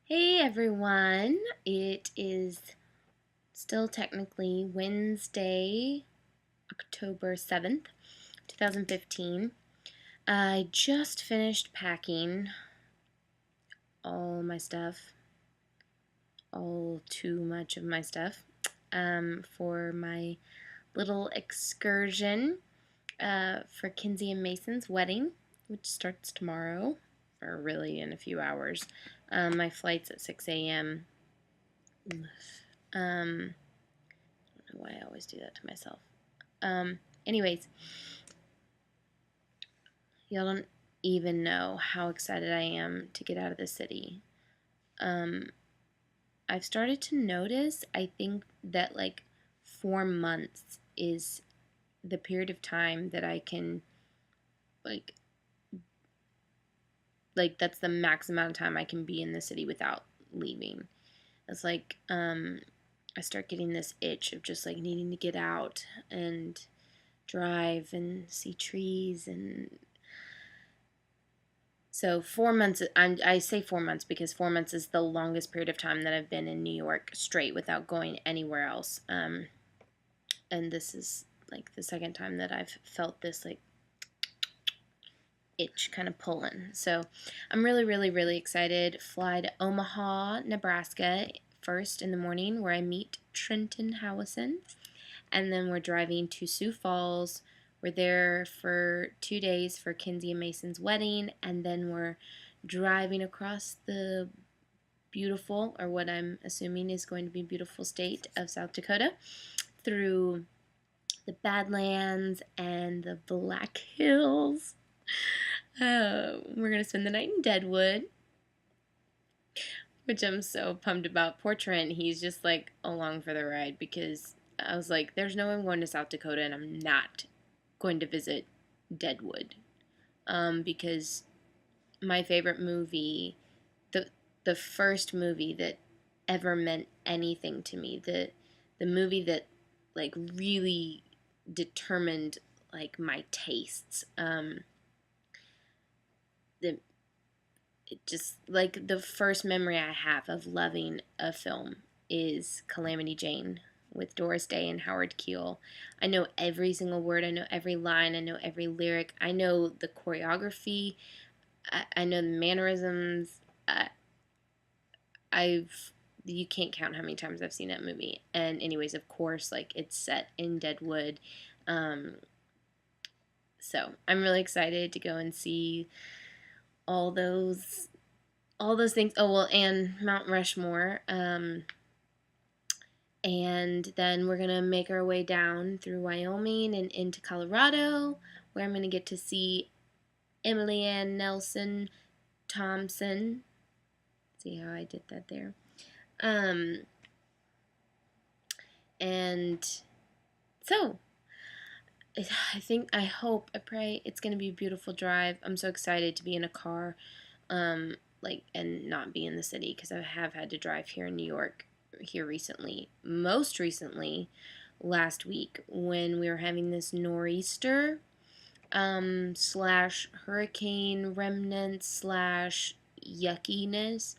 Hey everyone, it is still technically Wednesday, October 7th, 2015. I just finished packing all my stuff, all too much of my stuff, for my little excursion for Kinsey and Mason's wedding, which starts tomorrow, or really in a few hours. My flight's at 6 a.m. Um, I don't know why I always do that to myself. Anyways, y'all don't even know how excited I am to get out of the city. Um, I've started to notice, I think that like 4 months is the period of time that I can like that's the max amount of time I can be in the city without leaving. It's like I start getting this itch of just like needing to get out and drive and see trees. And so 4 months, I say 4 months because 4 months is the longest period of time that I've been in New York straight without going anywhere else. And this is like the second time that I've felt this like itch kind of pulling. So I'm really, really, really excited. Fly to Omaha, Nebraska first in the morning, where I meet Trenton Howison. And then we're driving to Sioux Falls. We're there for 2 days for Kinsey and Mason's wedding, and then we're driving across the beautiful, or what I'm assuming is going to be beautiful state of South Dakota, through the Badlands and the Black Hills. We're going to spend the night in Deadwood, which I'm so pumped about. Poor Trent, he's just like along for the ride because I was like, there's no way I'm going to South Dakota and I'm not going to visit Deadwood. Because my favorite movie, the first movie that ever meant anything to me, the movie that like really determined like my tastes. The it just like the first memory I have of loving a film is Calamity Jane with Doris Day and Howard Keel. I know every single word, I know every line, I know every lyric, I know the choreography, I know the mannerisms. I've you can't count how many times I've seen that movie. And anyways, of course, like it's set in Deadwood. Um, so I'm really excited to go and see all those all those things. Oh well, and Mount Rushmore. And then we're gonna make our way down through Wyoming and into Colorado, where I'm gonna get to see Emily Ann Nelson Thompson. See how I did that there. Um, and so I think, I hope, I pray it's gonna be a beautiful drive. I'm so excited to be in a car, and not be in the city because I have had to drive here in New York here recently. Most recently, last week when we were having this nor'easter slash hurricane remnant slash yuckiness.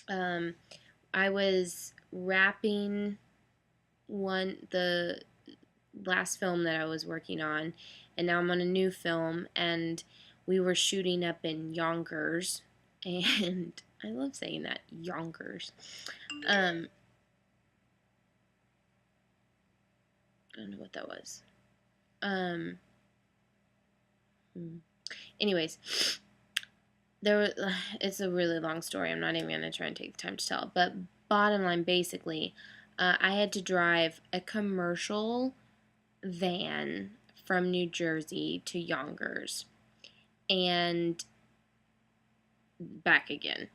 I was wrapping the last film that I was working on, and now I'm on a new film, and we were shooting up in Yonkers, and I love saying that, Yonkers. I don't know what that was. Um, Anyways, it's a really long story. I'm not even gonna try and take the time to tell. But bottom line, basically, I had to drive a commercial van from New Jersey to Yonkers and back again.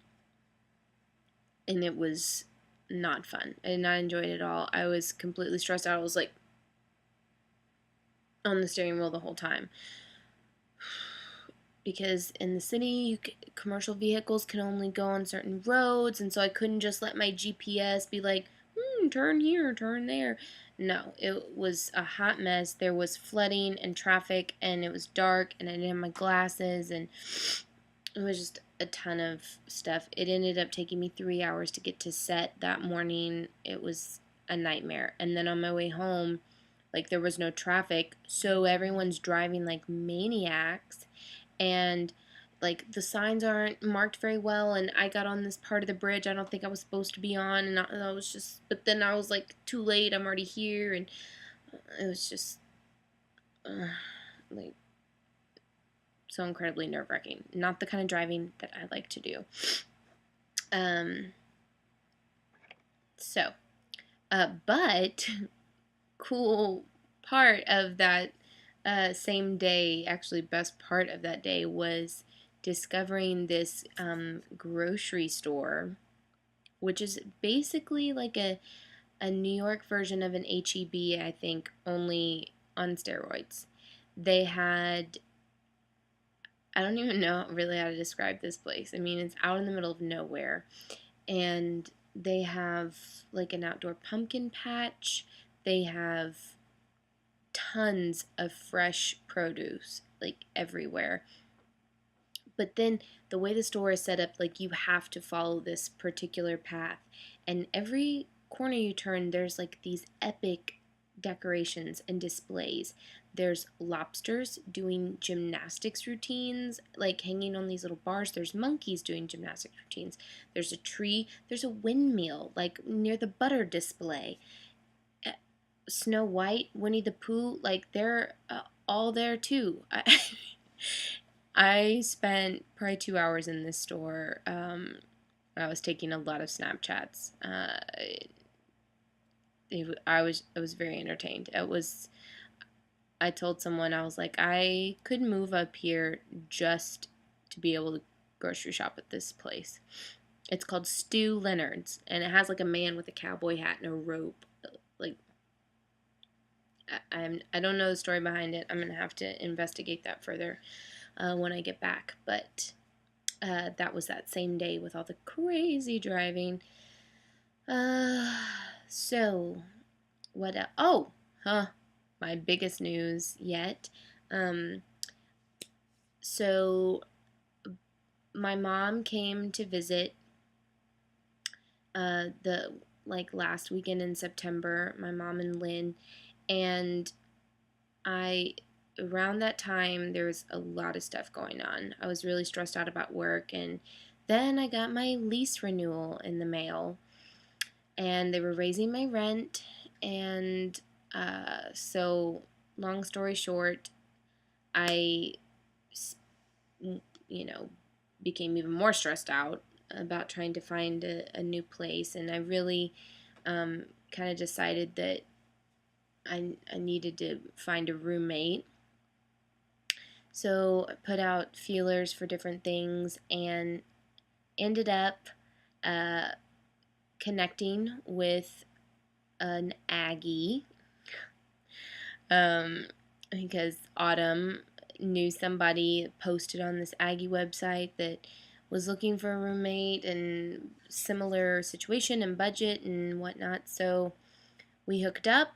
And it was not fun. I did not enjoy it at all. I was completely stressed out. I was like on the steering wheel the whole time. Because in the city, commercial vehicles can only go on certain roads, and so I couldn't just let my GPS be like, turn here, turn there. No, it was a hot mess. There was flooding and traffic, and it was dark, and I didn't have my glasses, and it was just a ton of stuff. It ended up taking me 3 hours to get to set that morning. It was a nightmare. And then on my way home, like there was no traffic, so everyone's driving like maniacs, and like the signs aren't marked very well, and I got on this part of the bridge I don't think I was supposed to be on, and I was just, but then I was like, too late, I'm already here, and it was just like so incredibly nerve-wracking. Not the kind of driving that I like to do. So but cool part of that same day, actually best part of that day, was discovering this grocery store, which is basically like a New York version of an H-E-B, I think, only on steroids. They had, I don't even know really how to describe this place. I mean, it's out in the middle of nowhere, and they have like an outdoor pumpkin patch. They have tons of fresh produce like everywhere. But then the way the store is set up, like you have to follow this particular path, and every corner you turn there's like these epic decorations and displays. There's lobsters doing gymnastics routines, like hanging on these little bars. There's monkeys doing gymnastics routines. There's a tree. There's a windmill, like near the butter display. Snow White, Winnie the Pooh, like they're all there too. I spent probably 2 hours in this store. I was taking a lot of Snapchats. I was very entertained. It was. I told someone, I was like, I could move up here just to be able to grocery shop at this place. It's called Stu Leonard's, and it has like a man with a cowboy hat and a rope. Like, I don't know the story behind it. I'm gonna have to investigate that further when I get back. But that was that same day with all the crazy driving. So what? My biggest news yet. So my mom came to visit the like last weekend in September. My mom and Lynn, and around that time there was a lot of stuff going on. I was really stressed out about work, and then I got my lease renewal in the mail, and they were raising my rent, and so long story short, I became even more stressed out about trying to find a new place, and I really kind of decided that I needed to find a roommate. So I put out feelers for different things and ended up connecting with an Aggie, because Autumn knew somebody posted on this Aggie website that was looking for a roommate and similar situation and budget and whatnot. So we hooked up,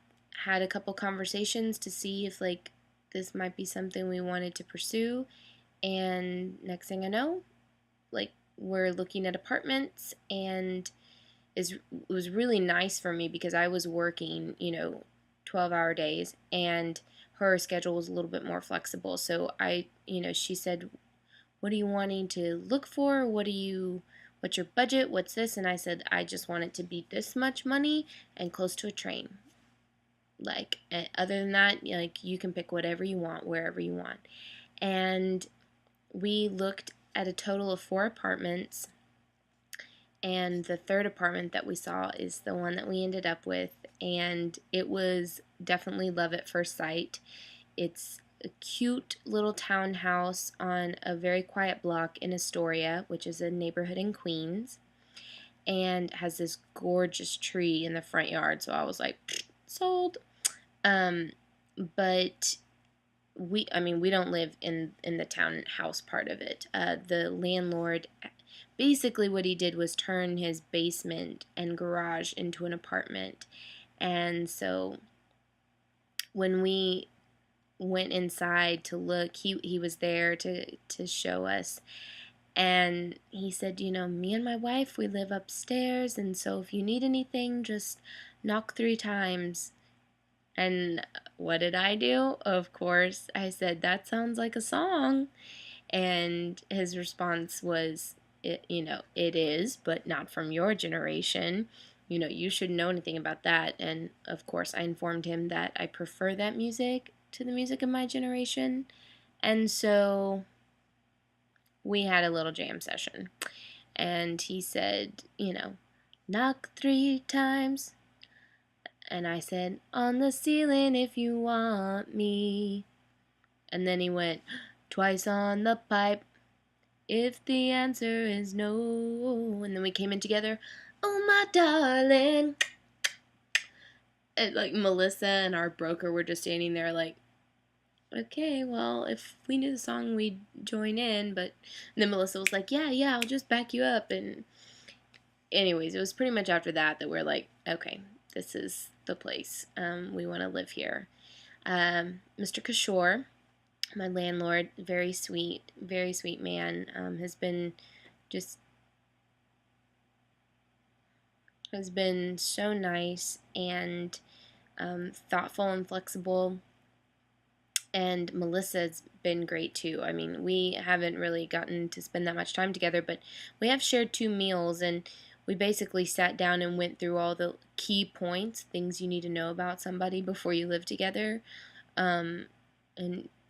had a couple conversations to see if like this might be something we wanted to pursue, and next thing I know, like we're looking at apartments, and it was really nice for me because I was working 12-hour days, and her schedule was a little bit more flexible. So she said, what are you wanting to look for? What's your budget? What's this? And I said, I just want it to be this much money and close to a train. Like, other than that, like, you can pick whatever you want, wherever you want. And we looked at a total of 4 apartments, and the third apartment that we saw is the one that we ended up with, and it was definitely love at first sight. It's a cute little townhouse on a very quiet block in Astoria, which is a neighborhood in Queens, and has this gorgeous tree in the front yard. So I was like, sold. But we don't live in the townhouse part of it. The landlord, basically what he did was turn his basement and garage into an apartment. And so when we went inside to look, he was there to show us, And he said, me and my wife, we live upstairs, and so if you need anything, just knock 3 times. And what did I do? Of course, I said, that sounds like a song. And his response was, it is, but not from your generation. You shouldn't know anything about that. And of course, I informed him that I prefer that music to the music of my generation. And so we had a little jam session. And he said, knock 3 times. And I said, on the ceiling if you want me. And then he went, twice on the pipe if the answer is no. And then we came in together, oh my darling. And like Melissa and our broker were just standing there like, okay, well, if we knew the song, we'd join in. But then Melissa was like, yeah, I'll just back you up. And anyways, it was pretty much after that we're like, okay, this is the place. We want to live here. Mr. Kishore, my landlord, very sweet man, has been so nice and thoughtful and flexible. And Melissa's been great too. I mean, we haven't really gotten to spend that much time together, but we have shared 2 meals, and we basically sat down and went through all the key points, things you need to know about somebody before you live together, and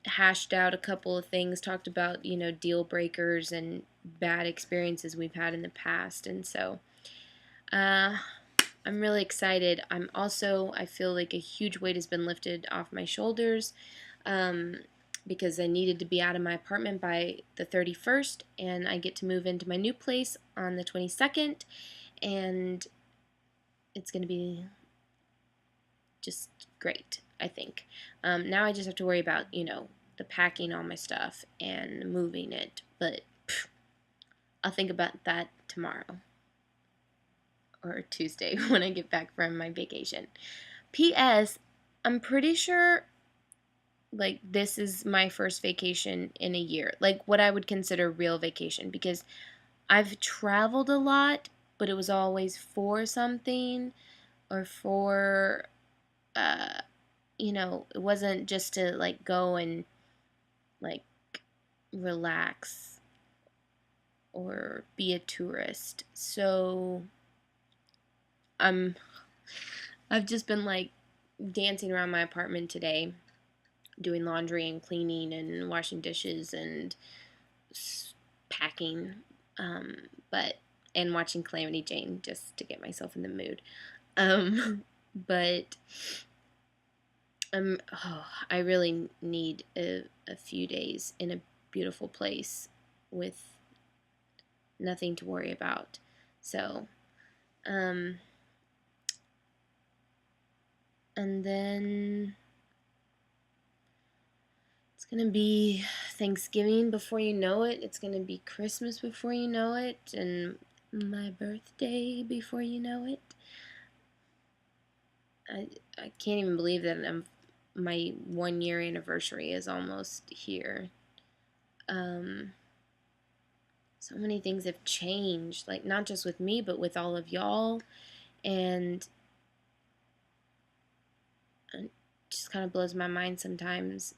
hashed out a couple of things, talked about, deal breakers and bad experiences we've had in the past. And so I'm really excited. I feel like a huge weight has been lifted off my shoulders, because I needed to be out of my apartment by the 31st, and I get to move into my new place on the 22nd, and it's going to be just great, I think. Now I just have to worry about, the packing all my stuff and moving it, but I'll think about that tomorrow or Tuesday when I get back from my vacation. P.S. I'm pretty sure like this is my first vacation in a year, like what I would consider real vacation, because I've traveled a lot, but it was always for something or for it wasn't just to like go and like relax or be a tourist. So I've just been like dancing around my apartment today, doing laundry and cleaning and washing dishes and packing, but and watching Calamity Jane just to get myself in the mood. But I really need a few days in a beautiful place with nothing to worry about. So, and then it's going to be Thanksgiving before you know it. It's going to be Christmas before you know it. And my birthday before you know it. I can't even believe that my 1-year anniversary is almost here. So many things have changed, like not just with me, but with all of y'all. And it just kind of blows my mind sometimes.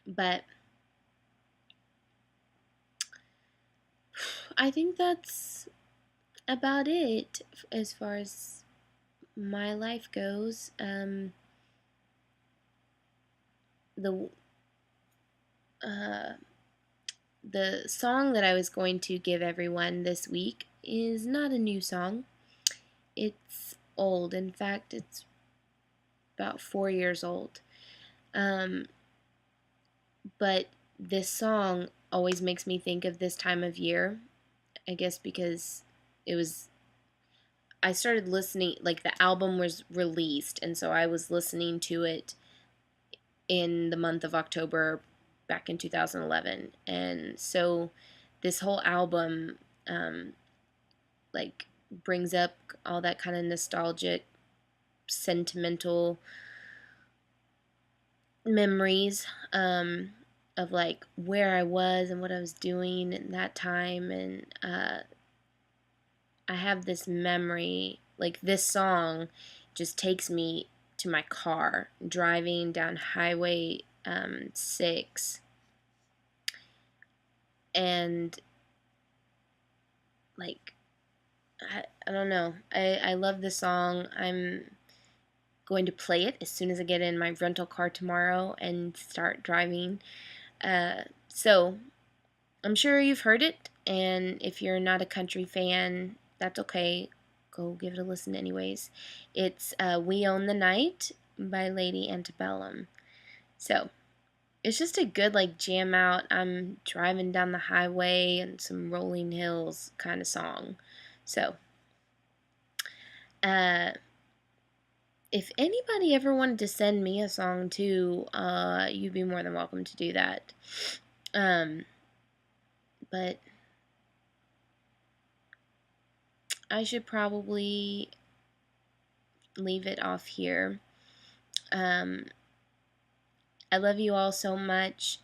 But I think that's about it as far as my life goes. The song that I was going to give everyone this week is not a new song. It's old. In fact, it's about 4 years old. But this song always makes me think of this time of year. I guess because I started listening, like the album was released, and so I was listening to it in the month of October back in 2011. And so this whole album like brings up all that kind of nostalgic, sentimental memories. of like where I was and what I was doing in that time, and I have this memory, like this song just takes me to my car driving down Highway 6, and like I don't know, I love this song. I'm going to play it as soon as I get in my rental car tomorrow and start driving. So I'm sure you've heard it, and if you're not a country fan, that's okay. Go give it a listen anyways. It's We Own the Night by Lady Antebellum. So it's just a good like jam out. I'm driving down the highway and some rolling hills kind of song. So uh, if anybody ever wanted to send me a song too, you'd be more than welcome to do that. But I should probably leave it off here. I love you all so much.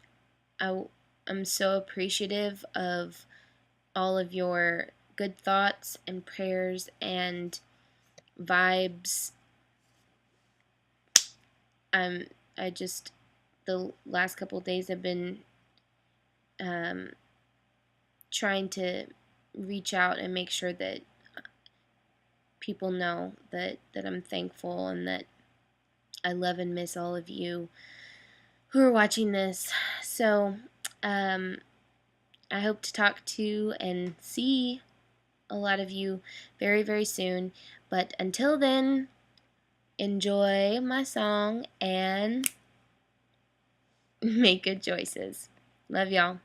I'm so appreciative of all of your good thoughts and prayers and vibes. I just, the last couple of days I've been um, trying to reach out and make sure that people know that I'm thankful and that I love and miss all of you who are watching this. So, I hope to talk to and see a lot of you very, very soon. But until then, enjoy my song and make good choices. Love y'all.